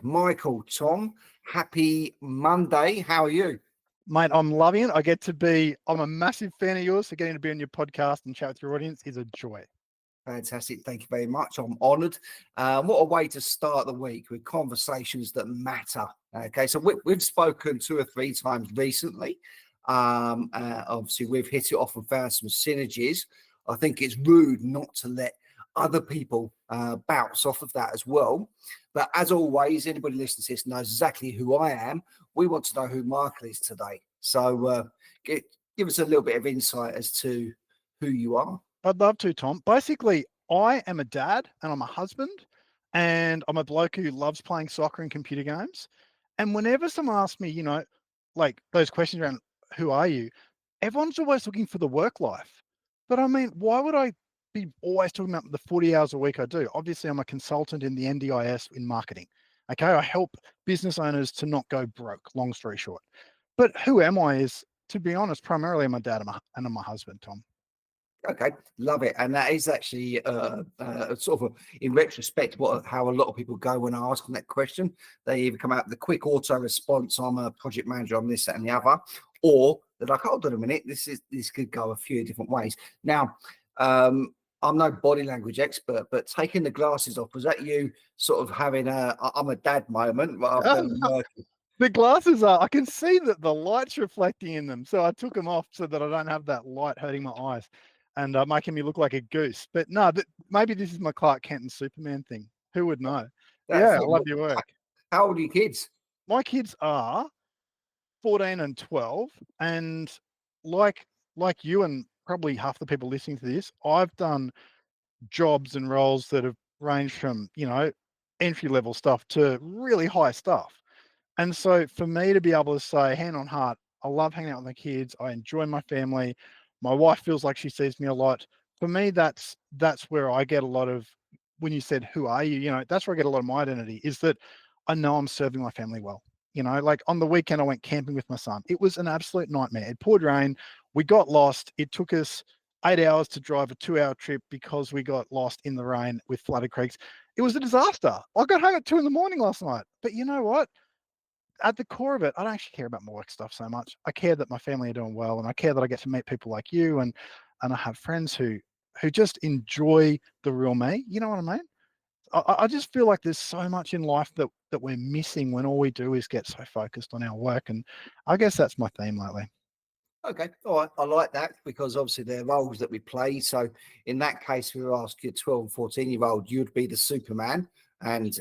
Michael. Tom, happy Monday. How are you? Mate, I'm loving it. I'm a massive fan of yours, so getting to be on your podcast and chat with your audience is a joy. Fantastic. Thank you very much. I'm honoured. What a way to start the week with conversations that matter. Okay, so we've spoken 2 or 3 times recently. Obviously, we've hit it off and found some synergies. I think it's rude not to let other people bounce off of that as well. But as always, anybody listening to this knows exactly who I am. We want to know who Michael is today. So give us a little bit of insight as to who you are. I'd love to, Tom. Basically, I am a dad and I'm a husband and I'm a bloke who loves playing soccer and computer games. And whenever someone asks me, like those questions around who are you, everyone's always looking for the work life. But I mean, why would I be always talking about the 40 hours a week I do? Obviously, I'm a consultant in the NDIS in marketing. Okay, I help business owners to not go broke, long story short. But who am I is, to be honest, primarily I'm a dad and I'm my husband, Tom. Okay, love it. And that is actually sort of in retrospect how a lot of people go when I ask them that question. They either come out with the quick auto response, I'm a project manager on this, that, and the other, or they're like, hold on a minute, this could go a few different ways. Now, I'm no body language expert, but taking the glasses off, was that you sort of having I'm a dad moment rather than working? The glasses I can see that the light's reflecting in them. So I took them off so that I don't have that light hurting my eyes and making me look like a goose. But no, maybe this is my Clark Kent and Superman thing. Who would know? I love your work. How old are your kids? My kids are 14 and 12. And like you and probably half the people listening to this, I've done jobs and roles that have ranged from, entry-level stuff to really high stuff. And so for me to be able to say, hand on heart, I love hanging out with my kids. I enjoy my family. My wife feels like she sees me a lot. For me, that's where I get a lot of, when you said, who are you? That's where I get a lot of my identity, is that I know I'm serving my family well. Like on the weekend, I went camping with my son. It was an absolute nightmare. It poured rain. We got lost. It took us 8 hours to drive a 2-hour trip because we got lost in the rain with flooded creeks. It was a disaster. I got home at 2 a.m. last night. But you know what? At the core of it, I don't actually care about my work stuff so much. I care that my family are doing well, and I care that I get to meet people like you, and I have friends who just enjoy the real me. You know what I mean? I just feel like there's so much in life that we're missing when all we do is get so focused on our work, and I guess that's my theme lately. Okay, all right, I like that because obviously there are roles that we play. So in that case, we were asking a 12 and 14-year-old, you'd be the Superman, and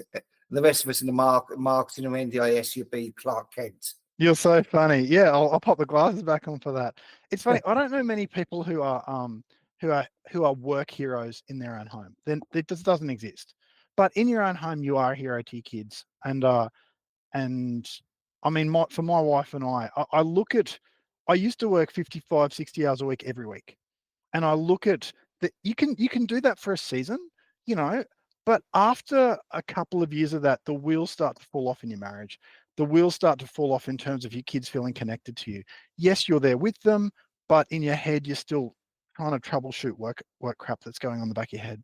the rest of us in the marketing or NDIS, you'd be Clark Kent. You're so funny. Yeah, I'll pop the glasses back on for that. It's funny. I don't know many people who are work heroes in their own home. Then it just doesn't exist. But in your own home, you are a hero to your kids. And I mean, for my wife and I look at, I used to work 55, 60 hours a week every week. And I look at that you can do that for a season, but after a couple of years of that, the wheels start to fall off in your marriage. The wheels start to fall off in terms of your kids feeling connected to you. Yes, you're there with them, but in your head, you're still trying to troubleshoot work crap that's going on in the back of your head,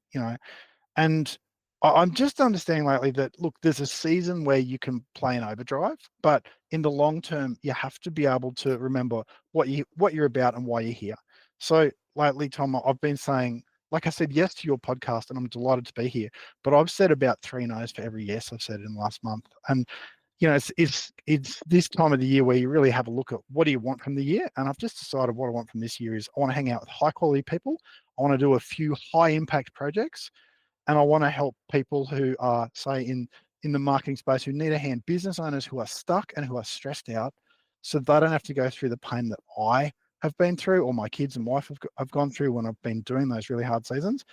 And I'm just understanding lately that, look, there's a season where you can play in overdrive, but in the long term, you have to be able to remember what you're about and why you're here. So lately, Tom, I've been saying, like I said yes to your podcast, and I'm delighted to be here, but I've said about 3 no's for every yes I've said in the last month. And, it's this time of the year where you really have a look at what do you want from the year. And I've just decided what I want from this year is I want to hang out with high quality people. I want to do a few high impact projects. And I want to help people who are, say, in the marketing space, who need a hand, business owners who are stuck and who are stressed out, so they don't have to go through the pain that I have been through or my kids and wife have gone through when I've been doing those really hard seasons.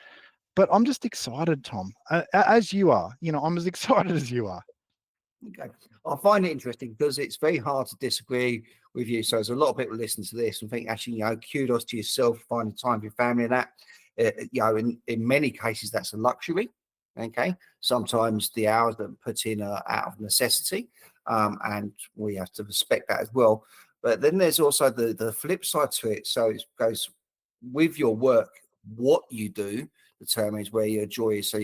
But I'm just excited, Tom, as you are. I'm as excited as you are. Okay, I find it interesting because it's very hard to disagree with you. So there's a lot of people listening to this and think, actually, kudos to yourself, finding time for your family and that. In many cases, that's a luxury. Okay, sometimes the hours that are put in are out of necessity, and we have to respect that as well. But then there's also the flip side to it. So it goes with your work, what you do determines where your joy is. So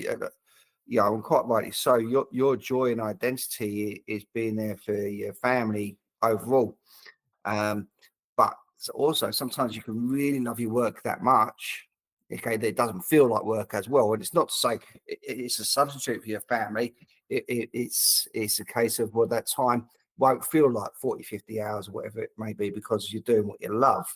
and quite rightly so, your joy and identity is being there for your family overall. Um, but also sometimes you can really love your work that much, okay, that it doesn't feel like work as well. And it's not to say it's a substitute for your family. It's a case of, well, that time won't feel like 40, 50 hours or whatever it may be because you're doing what you love.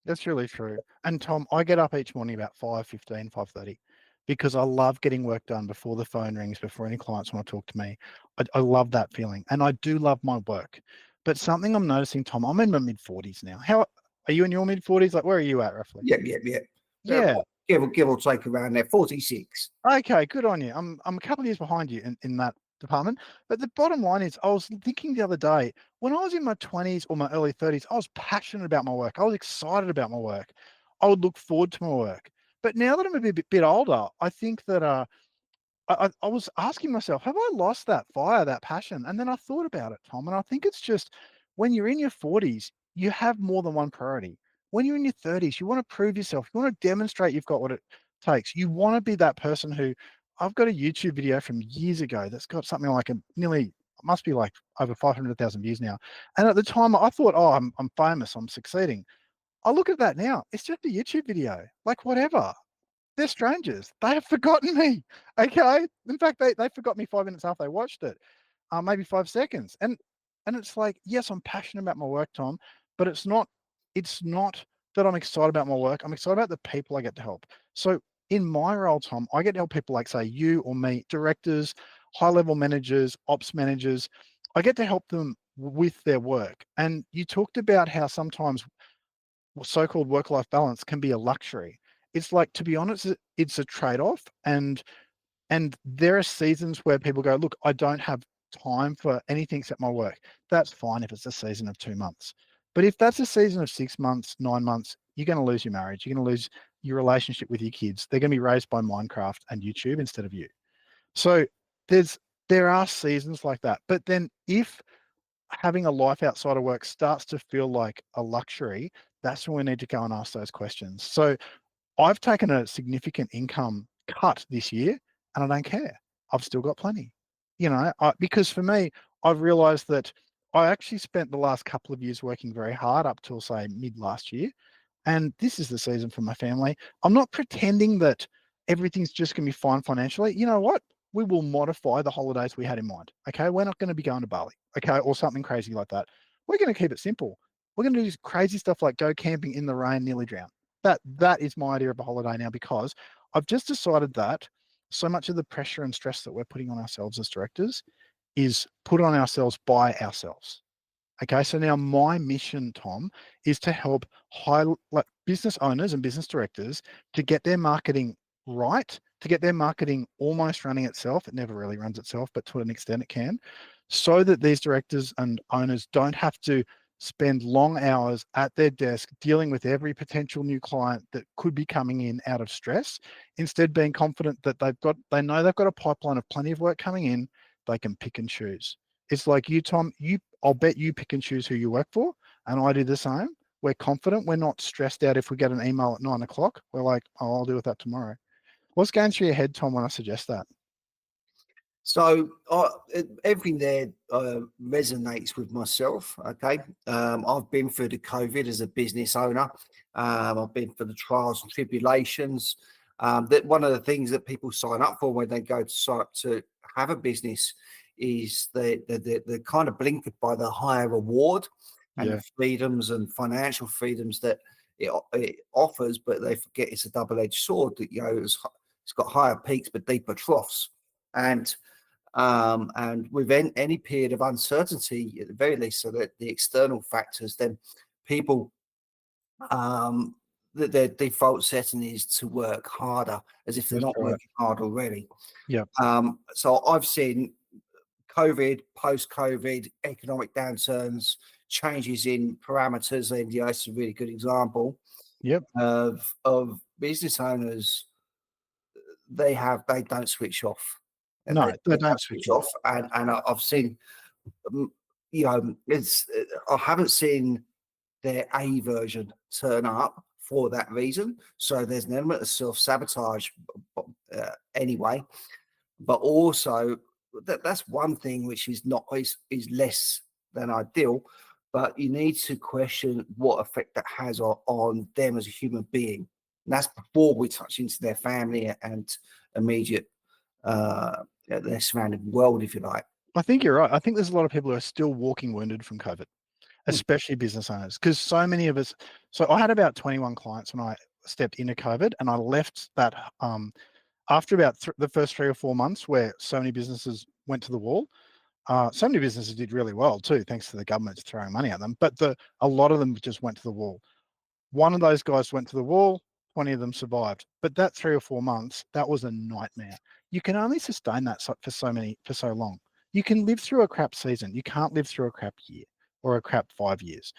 That's really true. And Tom, I get up each morning about 5:15, 5:30, because I love getting work done before the phone rings, before any clients want to talk to me. I love that feeling. And I do love my work. But something I'm noticing, Tom, I'm in my mid-40s now. How are you in your mid-40s? Like, where are you at roughly? Yeah. Yeah. Give or take around there, 46. Okay, good on you. I'm a couple of years behind you in that department. But the bottom line is, I was thinking the other day, when I was in my 20s or my early 30s, I was passionate about my work. I was excited about my work. I would look forward to my work. But now that I'm a bit older, I think that I was asking myself, have I lost that fire, that passion? And then I thought about it, Tom, and I think it's just when you're in your 40s, you have more than one priority. When you're in your 30s, you want to prove yourself. You want to demonstrate you've got what it takes. You want to be that person who, I've got a YouTube video from years ago that's got something like it must be like over 500,000 views now. And at the time, I thought, oh, I'm famous, I'm succeeding. I look at that now. It's just a YouTube video, like whatever. They're strangers. They have forgotten me. Okay. In fact, they forgot me 5 minutes after they watched it, maybe 5 seconds. And it's like, yes, I'm passionate about my work, Tom, but it's not that I'm excited about my work. I'm excited about the people I get to help. So in my role, Tom, I get to help people like say you or me, directors, high level managers, ops managers. I get to help them with their work. And you talked about how sometimes so-called work-life balance can be a luxury. It's like, to be honest, it's a trade-off, and there are seasons where people go, look, I don't have time for anything except my work. That's fine if it's a season of 2 months. But if that's a season of 6 months, 9 months, you're going to lose your marriage. You're going to lose your relationship with your kids. They're going to be raised by Minecraft and YouTube instead of you. So there are seasons like that. But then if having a life outside of work starts to feel like a luxury, that's when we need to go and ask those questions. So I've taken a significant income cut this year and I don't care. I've still got plenty, because for me, I've realized that I actually spent the last couple of years working very hard up till say mid last year. And this is the season for my family. I'm not pretending that everything's just going to be fine financially. You know what? We will modify the holidays we had in mind. Okay. We're not going to be going to Bali. Okay. Or something crazy like that. We're going to keep it simple. We're going to do crazy stuff like go camping in the rain, nearly drown. That is my idea of a holiday now, because I've just decided that so much of the pressure and stress that we're putting on ourselves as directors is put on ourselves by ourselves. Okay, so now my mission, Tom, is to help like business owners and business directors to get their marketing right, to get their marketing almost running itself. It never really runs itself, but to an extent it can, so that these directors and owners don't have to spend long hours at their desk dealing with every potential new client that could be coming in out of stress. Instead, being confident that they know they've got a pipeline of plenty of work coming in, they can pick and choose. It's like you, Tom, I'll bet you pick and choose who you work for, and I do the same. We're confident. We're not stressed out if we get an email at 9 o'clock. We're like, oh, I'll deal with that tomorrow. What's going through your head, Tom, when I suggest that? So everything there resonates with myself. Okay, I've been through the COVID as a business owner. I've been through the trials and tribulations. That one of the things that people sign up for when they go to have a business is they're kind of blinkered by the higher reward and the Yeah, freedoms and financial freedoms that it offers, but they forget it's a double-edged sword. That it's got higher peaks but deeper troughs, and with any period of uncertainty, at the very least, so that the external factors, then people, that their default setting is to work harder, as if they're that's not right. working hard already. Yeah, So I've seen COVID, post-COVID, economic downturns, changes in parameters. India is a really good example yep. of business owners. They don't switch off. And No, they they don't don't switch switch off. off. And I've seen, it's I haven't seen their A version turn up for that reason. So there's an element of self sabotage anyway. but also that's one thing which is not is less than ideal. But you need to question what effect that has on them as a human being. And that's before we touch into their family and immediate their surrounding world, if you like. I think you're right. I think there's a lot of people who are still walking wounded from COVID, Hmm. especially business owners, because so many of us. So I had about 21 clients when I stepped into COVID, and I left that after about the first 3 or 4 months where so many businesses went to the wall. So many businesses did really well too, thanks to the government throwing money at them, but a lot of them just went to the wall. One of those guys went to the wall, 20 of them survived. But that 3 or 4 months, that was a nightmare. You can only sustain that for so long. You can live through a crap season. You can't live through a crap year or a crap 5 years.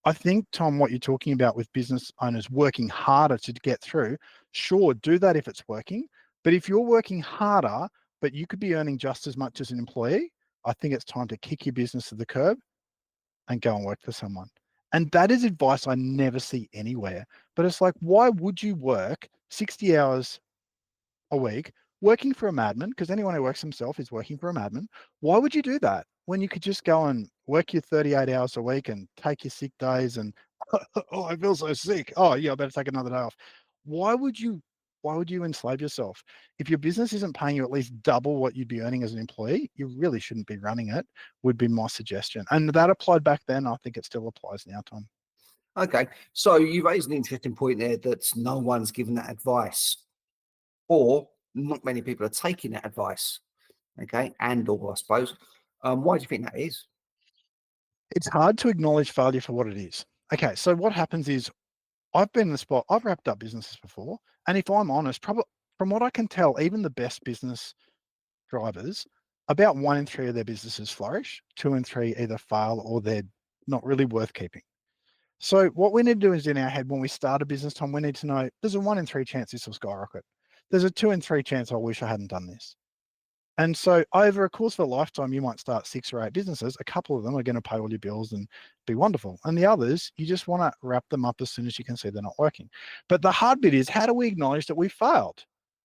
I think, Tom, what you're talking about with business owners working harder to get through, sure, do that if it's working. But if you're working harder, but you could be earning just as much as an employee, I think it's time to kick your business to the curb and go and work for someone. And that is advice I never see anywhere. But it's like, why would you work 60 hours a week working for a madman? Because anyone who works himself is working for a madman. Why would you do that when you could just go and work your 38 hours a week and take your sick days and, oh, I feel so sick. Oh, yeah, I better take another day off. Why would you? Why would you enslave yourself? If your business isn't paying you at least double what you'd be earning as an employee, you really shouldn't be running it, would be my suggestion. And that applied back then. I think it still applies now, Tom. Okay, so you raised an interesting point there that no one's given that advice, or not many people are taking that advice. Okay, and or I suppose, why do you think that is? It's hard to acknowledge failure for what it is. Okay, so what happens is I've been in the spot, I've wrapped up businesses before. And if I'm honest, probably from what I can tell, even the best business drivers, about 1 in 3 of their businesses flourish, 2 in 3 either fail or they're not really worth keeping. So what we need to do is in our head when we start a business, Tom, we need to know there's a 1 in 3 chance this will skyrocket. There's a 2 in 3 chance I wish I hadn't done this. And so over a course of a lifetime, you might start 6 or 8 businesses. A couple of them are going to pay all your bills and be wonderful. And the others, you just want to wrap them up as soon as you can see they're not working. But the hard bit is, how do we acknowledge that we failed?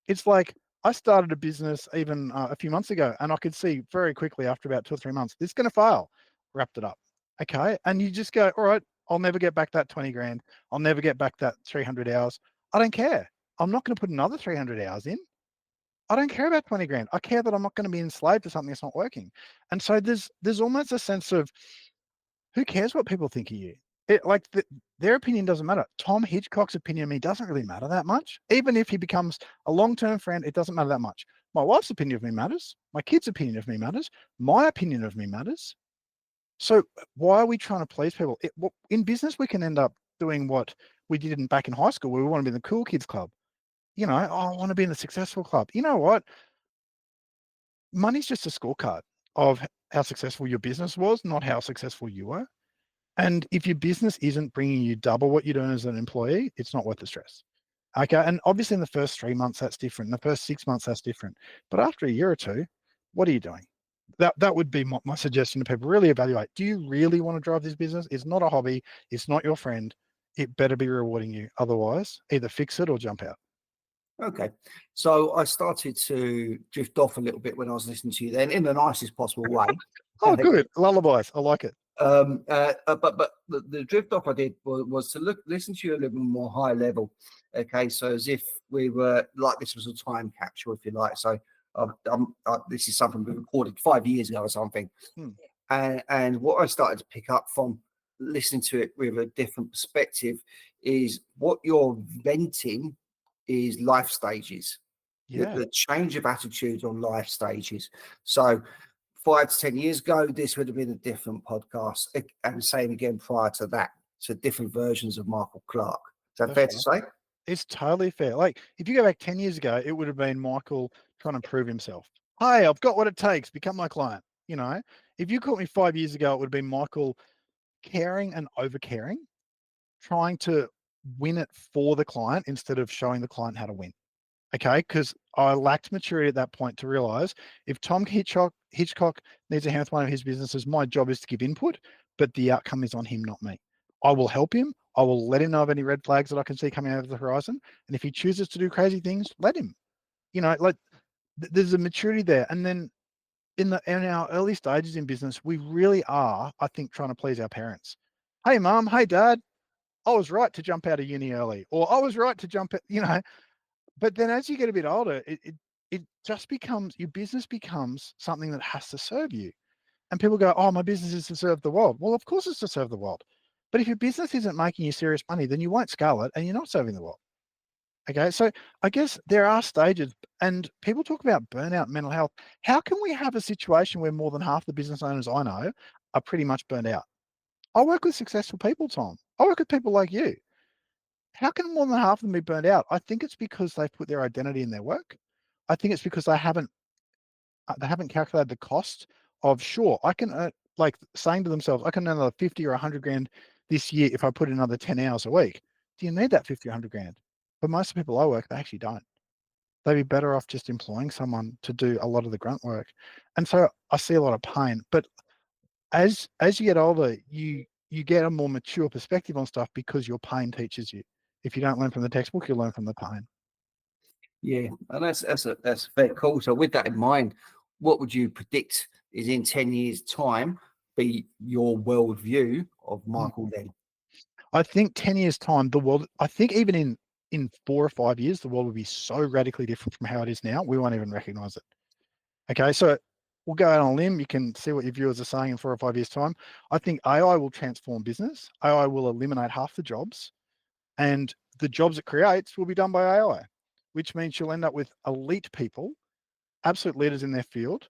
It's like I started a business even a few months ago, and I could see very quickly after about 2 or 3 months, this is going to fail. Wrapped it up. Okay. And you just go, all right, I'll never get back that 20 grand. I'll never get back that 300 hours. I don't care. I'm not going to put another 300 hours in. I don't care about 20 grand. I care that I'm not going to be enslaved to something that's not working. And so there's almost a sense of who cares what people think of you? Their opinion doesn't matter. Tom Hitchcock's opinion of me doesn't really matter that much. Even if he becomes a long-term friend, it doesn't matter that much. My wife's opinion of me matters. My kids' opinion of me matters. My opinion of me matters. So why are we trying to please people? In business, we can end up doing what we did back in high school, where we want to be in the cool kids club. Oh, I want to be in the successful club. You know what? Money's just a scorecard of how successful your business was, not how successful you were. And if your business isn't bringing you double what you'd earn as an employee, it's not worth the stress. Okay. And obviously in the first 3 months, that's different. In the first 6 months, that's different. But after a year or two, what are you doing? That would be my suggestion to people. Really evaluate. Do you really want to drive this business? It's not a hobby. It's not your friend. It better be rewarding you. Otherwise, either fix it or jump out. Okay, so I started to drift off a little bit when I was listening to you, then in the nicest possible way. Oh, good. Lullabies. I like it. But the drift off I did was to listen to you a little more high level. Okay, so as if we were like this was a time capsule, if you like. So this is something we recorded 5 years ago or something. Hmm. And what I started to pick up from listening to it with a different perspective is what you're venting is life stages, Yeah, the change of attitude on life stages. So 5 to 10 years ago, this would have been a different podcast. And same again prior to that. So different versions of Michael Clark. Is that that's fair to right. say? It's totally fair. Like if you go back 10 years ago, it would have been Michael trying to prove himself. Hey, I've got what it takes. Become my client. If you caught me 5 years ago, it would have been Michael caring and over caring, trying to win it for the client instead of showing the client how to win. Okay. Because I lacked maturity at that point to realize if Tom Hitchcock needs a hand with one of his businesses, my job is to give input, but the outcome is on him, not me. I will help him. I will let him know of any red flags that I can see coming over the horizon. And if he chooses to do crazy things, let him. Like there's a maturity there. And then in our early stages in business, we really are, I think, trying to please our parents. Hey, mom, hey, dad, I was right to jump out of uni early, or I was right to jump at, but then as you get a bit older, it just becomes, your business becomes something that has to serve you. And people go, oh, my business is to serve the world. Well, of course it's to serve the world. But if your business isn't making you serious money, then you won't scale it and you're not serving the world. Okay. So I guess there are stages, and people talk about burnout, mental health. How can we have a situation where more than half the business owners I know are pretty much burned out? I work with successful people, Tom. I work with people like you. How can more than half of them be burned out? I think it's because they've put their identity in their work. I think it's because they haven't calculated the cost of, sure, I can earn, like saying to themselves, I can earn another 50 or 100 grand this year if I put in another 10 hours a week. Do you need that 50 or 100 grand? But most of the people I work, they actually don't. They'd be better off just employing someone to do a lot of the grunt work. And so I see a lot of pain. But as you get older, you get a more mature perspective on stuff because your pain teaches you. If you don't learn from the textbook, you learn from the pain. Yeah, and that's very cool. So with that in mind, what would you predict is in 10 years' time be your worldview of Mm. Michael then? I think 10 years time, the world, I think even in 4 or 5 years, the world will be so radically different from how it is now, we won't even recognize it. Okay, so we'll go out on a limb. You can see what your viewers are saying in 4 or 5 years' time. I think AI will transform business. AI will eliminate half the jobs, and the jobs it creates will be done by AI, which means you'll end up with elite people, absolute leaders in their field,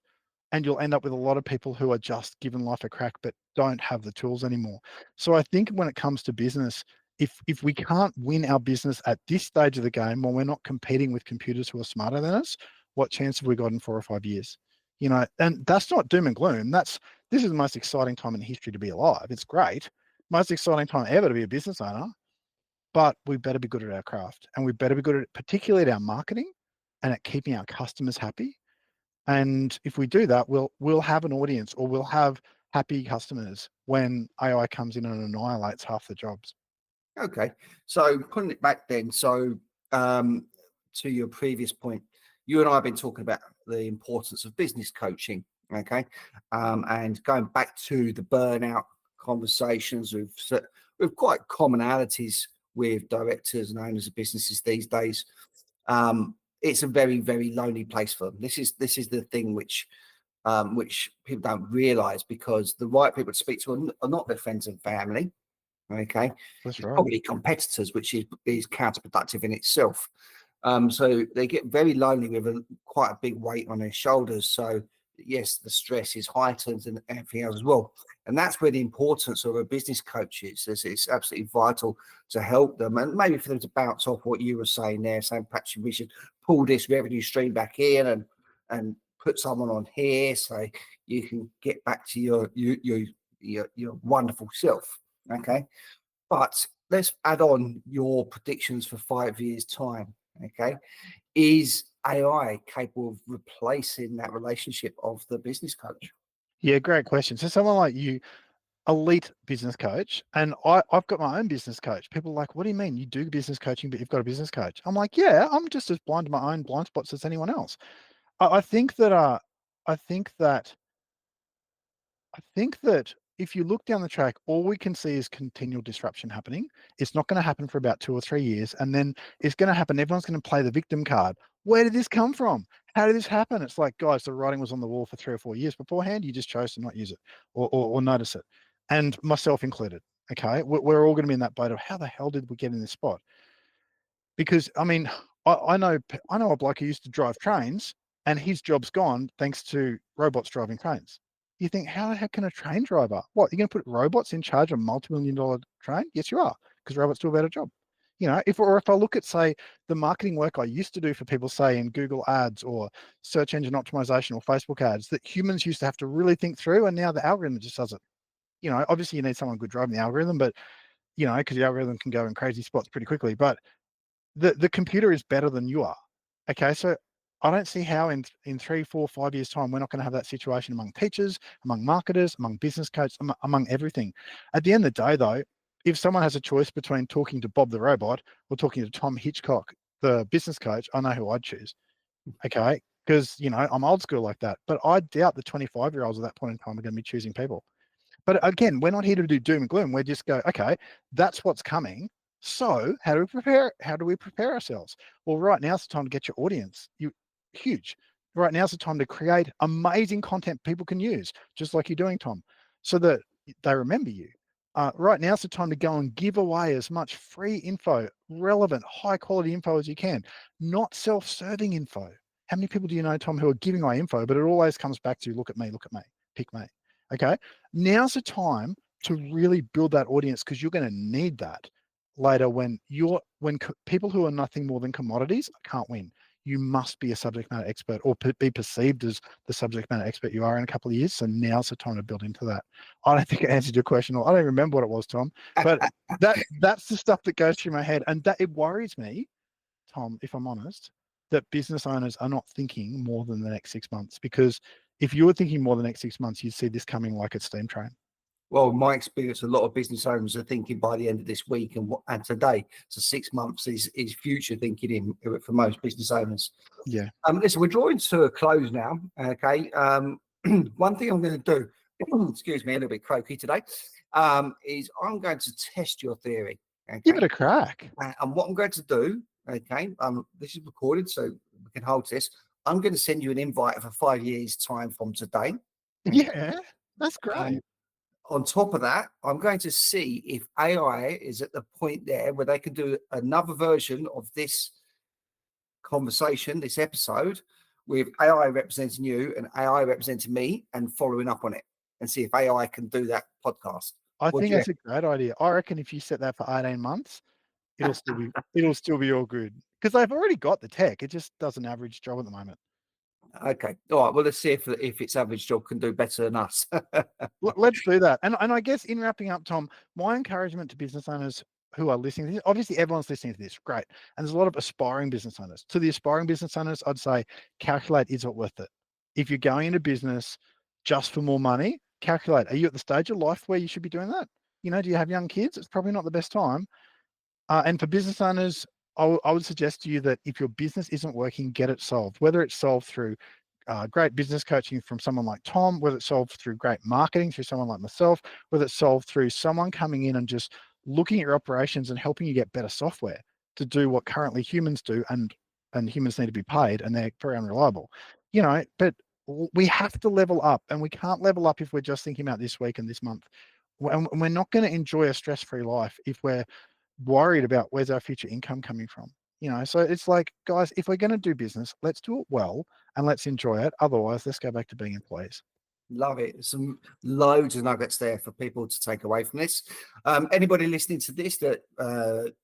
and you'll end up with a lot of people who are just given life a crack but don't have the tools anymore. So I think when it comes to business, if we can't win our business at this stage of the game, when we're not competing with computers who are smarter than us, what chance have we got in 4 or 5 years? And that's not doom and gloom. This is the most exciting time in history to be alive. It's great. Most exciting time ever to be a business owner, but we better be good at our craft, and we better be good at, particularly at our marketing and at keeping our customers happy. And if we do that, we'll have an audience, or we'll have happy customers when AI comes in and annihilates half the jobs. Okay, so putting it back then, so um, to your previous point, you and I have been talking about the importance of business coaching, okay, and going back to the burnout conversations with quite commonalities with directors and owners of businesses these days. It's a very, very lonely place for them. This is the thing which people don't realise, because the right people to speak to are not their friends and family. Okay, That's it's right. probably competitors, which is counterproductive in itself. So they get very lonely with quite a big weight on their shoulders. So yes, the stress is heightened and everything else as well. And that's where the importance of a business coach is. It's absolutely vital to help them, and maybe for them to bounce off what you were saying there, saying perhaps we should pull this revenue stream back in and put someone on here so you can get back to your wonderful self. Okay, but let's add on your predictions for 5 years' time. Okay, is AI capable of replacing that relationship of the business coach? Yeah, great question. So someone like you, elite business coach, and I've got my own business coach. People are like, what do you mean you do business coaching, but you've got a business coach? I'm like, yeah, I'm just as blind to my own blind spots as anyone else. I think that I think that I think that if you look down the track, all we can see is continual disruption happening. It's not going to happen for about 2 or 3 years, and then it's going to happen. Everyone's going to play the victim card. Where did this come from? How did this happen? It's like, guys, the writing was on the wall for 3 or 4 years beforehand. You just chose to not use it or notice it, and myself included. Okay, we're all going to be in that boat of how the hell did we get in this spot? Because I mean, I know a bloke who used to drive trains, and his job's gone thanks to robots driving trains. You think, how the heck can a train driver? What, you're going to put robots in charge of a multi-million-dollar train? Yes, you are, because robots do a better job. If I look at, say, the marketing work I used to do for people, say in Google ads or search engine optimization or Facebook ads, that humans used to have to really think through, and now the algorithm just does it. Obviously you need someone good driving the algorithm, but because the algorithm can go in crazy spots pretty quickly. But the computer is better than you are. Okay, so I don't see how in 3, 4, 5 years time we're not going to have that situation among teachers, among marketers, among business coaches, among everything. At the end of the day, though, if someone has a choice between talking to Bob the robot or talking to Tom Hitchcock, the business coach, I know who I'd choose. Okay, because, I'm old school like that. But I doubt the 25-year-olds at that point in time are going to be choosing people. But again, we're not here to do doom and gloom. We're just go, okay, that's what's coming. So how do we prepare? How do we prepare ourselves? Well, right now's the time to get your audience. Huge. Right now's the time to create amazing content people can use, just like you're doing, Tom, so that they remember you. Right now's the time to go and give away as much free info, relevant, high quality info as you can, not self-serving info. How many people do you know, Tom, who are giving away info, but it always comes back to look at me, pick me. Okay. Now's the time to really build that audience, because you're going to need that later when people who are nothing more than commodities can't win. You must be a subject matter expert, or be perceived as the subject matter expert you are in a couple of years. So now's the time to build into that. I don't think it answered your question. I don't remember what it was, Tom, but that's the stuff that goes through my head, and that it worries me, Tom, if I'm honest, that business owners are not thinking more than the next 6 months. Because if you were thinking more than the next 6 months, you'd see this coming like a steam train. Well, my experience, a lot of business owners are thinking by the end of this week and today. So 6 months is future thinking for most business owners. Yeah. Listen, we're drawing to a close now. Okay. One thing I'm going to do, excuse me, a little bit croaky today, is I'm going to test your theory. Okay? Give it a crack. And what I'm going to do, okay, this is recorded, so we can hold this. I'm going to send you an invite for 5 years' time from today. Okay? Yeah, that's great. On top of that, I'm going to see if AI is at the point there where they can do another version of this conversation, this episode, with AI representing you and AI representing me and following up on it, and see if AI can do that podcast. I think that's a great idea. I reckon if you set that for 18 months, it'll still be all good, because they've already got the tech. It just does an average job at the moment. Okay. All right. Well, let's see if its average job can do better than us. Let's do that. And I guess in wrapping up, Tom, my encouragement to business owners who are listening to this, obviously everyone's listening to this, great. And there's a lot of aspiring business owners. To the aspiring business owners, I'd say calculate, is it worth it? If you're going into business just for more money, calculate. Are you at the stage of life where you should be doing that? Do you have young kids? It's probably not the best time. And for business owners, I would suggest to you that if your business isn't working, get it solved. Whether it's solved through great business coaching from someone like Tom, whether it's solved through great marketing through someone like myself, whether it's solved through someone coming in and just looking at your operations and helping you get better software to do what currently humans do, and humans need to be paid, and they're very unreliable. But we have to level up, and we can't level up if we're just thinking about this week and this month. And we're not going to enjoy a stress-free life if we're worried about where's our future income coming from. So it's like, guys, if we're going to do business, let's do it well and let's enjoy it. Otherwise, let's go back to being employees. Love it. Some loads of nuggets there for people to take away from this. Anybody listening to this that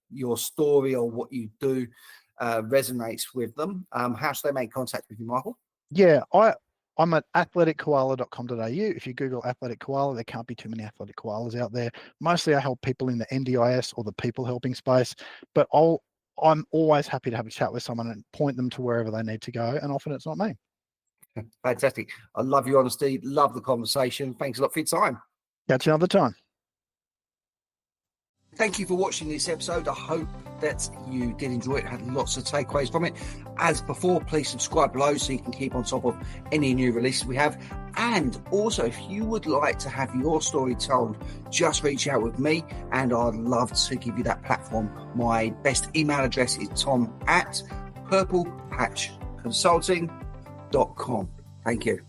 your story or what you do resonates with them, how should they make contact with you, Michael? Yeah, I'm at athletickoala.com.au. If you Google athletic koala, there can't be too many athletic koalas out there. Mostly I help people in the NDIS or the people helping space, but I'm always happy to have a chat with someone and point them to wherever they need to go, and often it's not me. Fantastic. I love your honesty. Love the conversation. Thanks a lot for your time. Catch you another time. Thank you for watching this episode. I hope that you did enjoy it, had lots of takeaways from it. As before, please subscribe below so you can keep on top of any new releases we have. And also, if you would like to have your story told, just reach out with me and I'd love to give you that platform. My best email address is tom@purplepatchconsulting.com. Thank you.